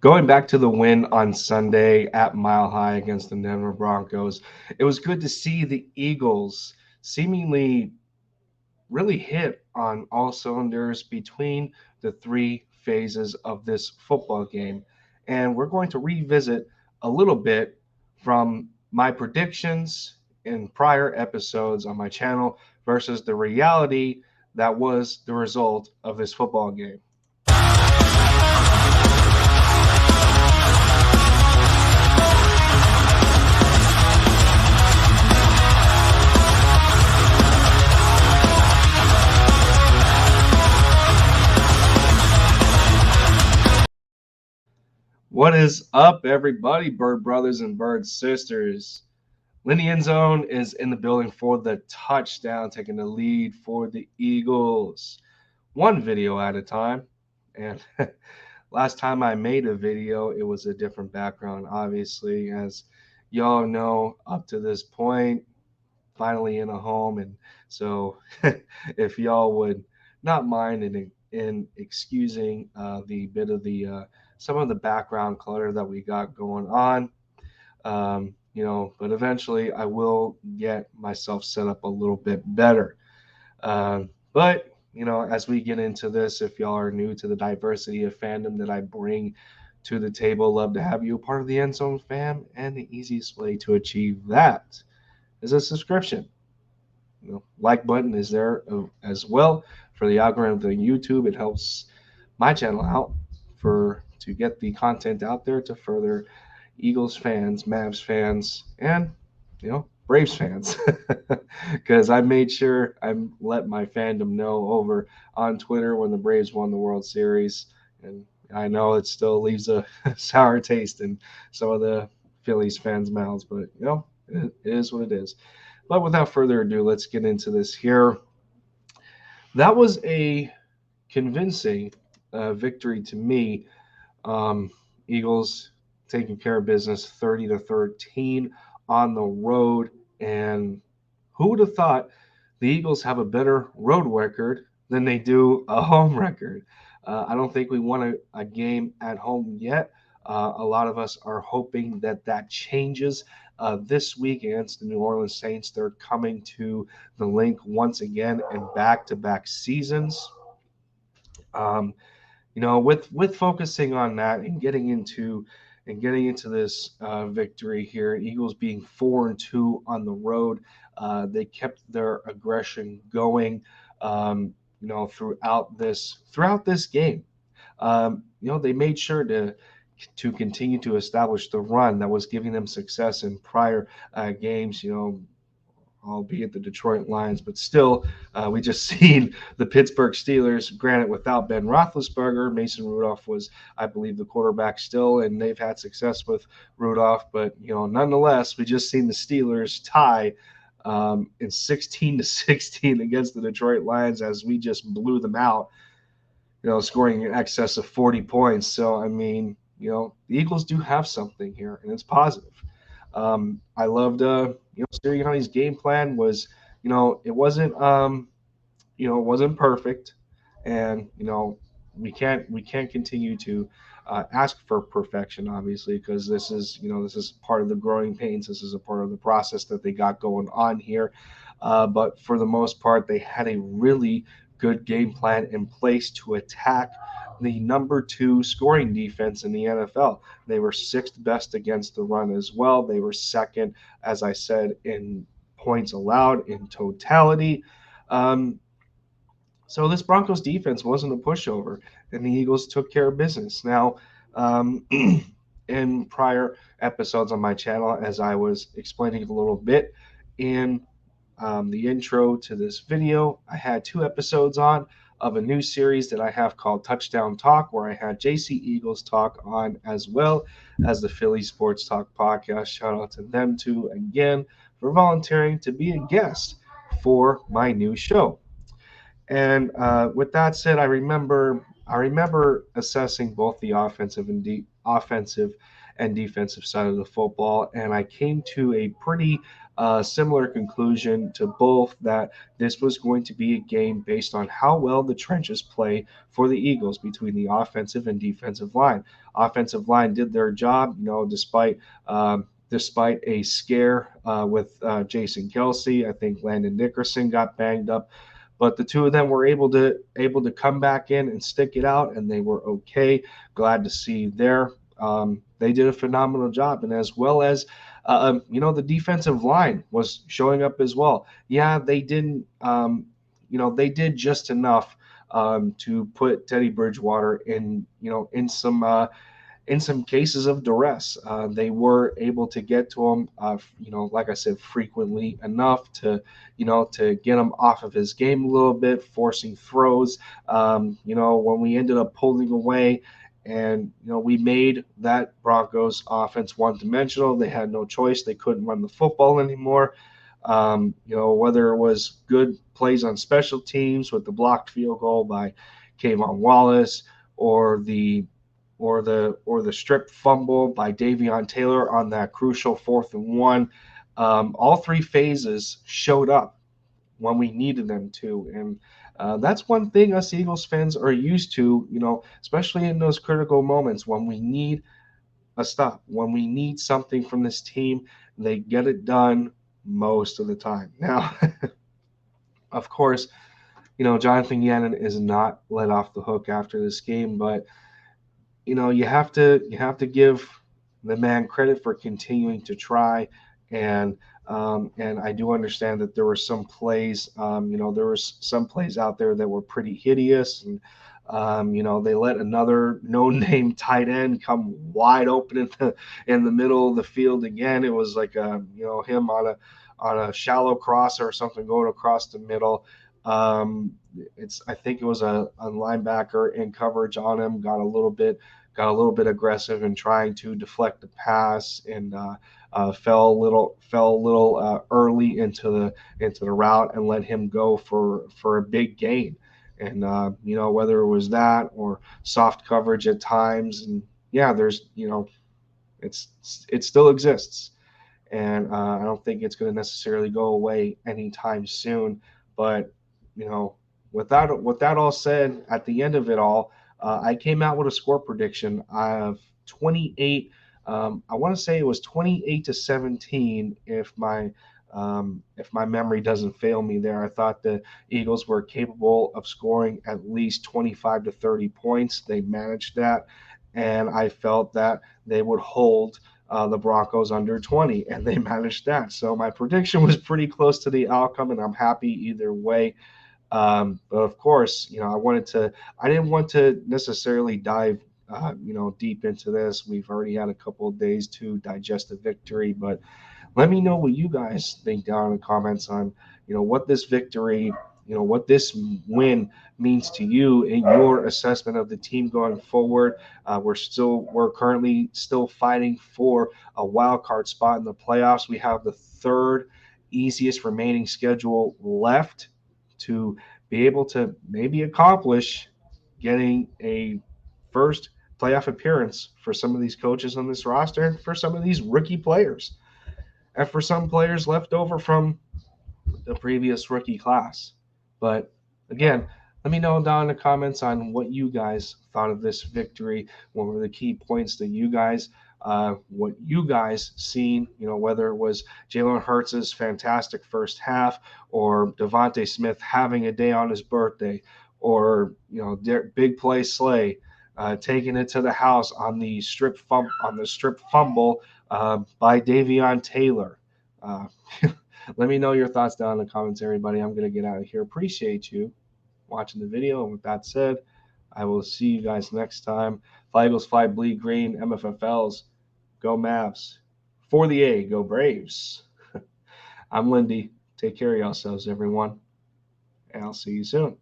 Going back to the win on Sunday at Mile High against the Denver Broncos, it was good to see the Eagles seemingly really hit on all cylinders between the three phases of this football game. And we're going to revisit a little bit from my predictions in prior episodes on my channel versus the reality that was the result of this football game. What is up, everybody, Bird Brothers and Bird Sisters? Lindy End Zone is in the building for the touchdown, taking the lead for the Eagles. One video at a time. And last time I made a video, it was a different background, obviously. As y'all know, up to this point, finally in a home. And so if y'all would not mind in excusing the bit of the some of the background clutter that we got going on. But eventually I will get myself set up a little bit better. But as we get into this, if y'all are new to the diversity of fandom that I bring to the table, love to have you a part of the End Zone fam. And the easiest way to achieve that is a subscription. Like button is there as well for the algorithm of YouTube. It helps my channel out to get the content out there to further Eagles fans, Mavs fans, and Braves fans, because I made sure I let my fandom know over on Twitter when the Braves won the World Series, and I know it still leaves a sour taste in some of the Phillies fans' mouths, but it is what it is. But without further ado, let's get into this here. That was a convincing victory to me. Eagles taking care of business 30-13 on the road. And who would have thought the Eagles have a better road record than they do a home record? I don't think we won a game at home yet. A lot of us are hoping that changes this week against the New Orleans Saints. They're coming to the link once again in back-to-back seasons. With focusing on that and getting into this victory here, Eagles being 4-2 on the road, they kept their aggression going, throughout this game. They made sure to continue to establish the run that was giving them success in prior games. Albeit the Detroit Lions, but still, we just seen the Pittsburgh Steelers, granted without Ben Roethlisberger. Mason Rudolph was, I believe, the quarterback still, and they've had success with Rudolph. But, nonetheless, we just seen the Steelers tie in 16-16 against the Detroit Lions as we just blew them out, scoring in excess of 40 points. So, the Eagles do have something here, and it's positive. I loved, Sirianni's game plan was, it wasn't, it wasn't perfect, and we can't continue to ask for perfection, obviously, because this is part of the growing pains. This is a part of the process that they got going on here. But for the most part, they had a really good game plan in place to attack the number 2 scoring defense in the NFL. They were 6th best against the run as well. They were 2nd, as I said, in points allowed in totality. So this Broncos defense wasn't a pushover, and the Eagles took care of business. Now, in prior episodes on my channel, as I was explaining a little bit in the intro to this video, I had 2 episodes on of a new series that I have called Touchdown Talk, where I had JC Eagles Talk on, as well as the Philly Sports Talk podcast. Shout out to them too, again, for volunteering to be a guest for my new show. And with that said, I remember assessing both the offensive and defensive side of the football, and I came to a pretty similar conclusion to both, that this was going to be a game based on how well the trenches play for the Eagles between the offensive and defensive line. Offensive line did their job, despite a scare with Jason Kelce. I think Landon Dickerson got banged up, but the two of them were able to come back in and stick it out, and they were okay. Glad to see there. They did a phenomenal job, and as well as the defensive line was showing up as well. Yeah, they didn't. They did just enough to put Teddy Bridgewater in some cases of duress. They were able to get to him, like I said, frequently enough to get him off of his game a little bit, forcing throws. When we ended up pulling away, and we made that Broncos offense one-dimensional. They had no choice; they couldn't run the football anymore. Whether it was good plays on special teams with the blocked field goal by Kayvon Wallace, or the strip fumble by Davion Taylor on that crucial 4th and 1. All three phases showed up when we needed them to, and that's one thing us Eagles fans are used to. Especially in those critical moments when we need a stop, when we need something from this team, they get it done most of the time. Now, of course, Jonathan Gannon is not let off the hook after this game, but you have to give the man credit for continuing to try, and I do understand that there were some plays, there was some plays out there that were pretty hideous, and they let another no-name tight end come wide open in the middle of the field again. It was like him on a shallow cross or something going across the middle. I think it was a linebacker in coverage on him, got a little bit aggressive in trying to deflect the pass, and fell a little early into the route, and let him go for a big gain. And whether it was that or soft coverage at times, and yeah, it still exists, and I don't think it's going to necessarily go away anytime soon. But you know, with that all said, at the end of it all, I came out with a score prediction of 28. I want to say it was 28-17, if my memory doesn't fail me there. I thought the Eagles were capable of scoring at least 25 to 30 points. They managed that, and I felt that they would hold the Broncos under 20, and they managed that. So my prediction was pretty close to the outcome, and I'm happy either way. But of course, I didn't want to necessarily dive, deep into this. We've already had a couple of days to digest the victory, but let me know what you guys think down in the comments on, what this victory, what this win means to you in your assessment of the team going forward. We're currently still fighting for a wild card spot in the playoffs. We have the third easiest remaining schedule left to be able to maybe accomplish getting a first playoff appearance for some of these coaches on this roster, and for some of these rookie players, and for some players left over from the previous rookie class. But again, let me know down in the comments on what you guys thought of this victory. What were the key points that what you guys seen, whether it was Jalen Hurts' fantastic first half, or Devontae Smith having a day on his birthday, or, big play Slay taking it to the house on the strip fumble by Davion Taylor. Uh, Let me know your thoughts down in the comments, everybody. I'm going to get out of here. Appreciate you watching the video. And with that said, I will see you guys next time. Fly Eagles, fly, bleed green. MFFLs, go Mavs. For the A, go Braves. I'm Lindy. Take care of yourselves, everyone. And I'll see you soon.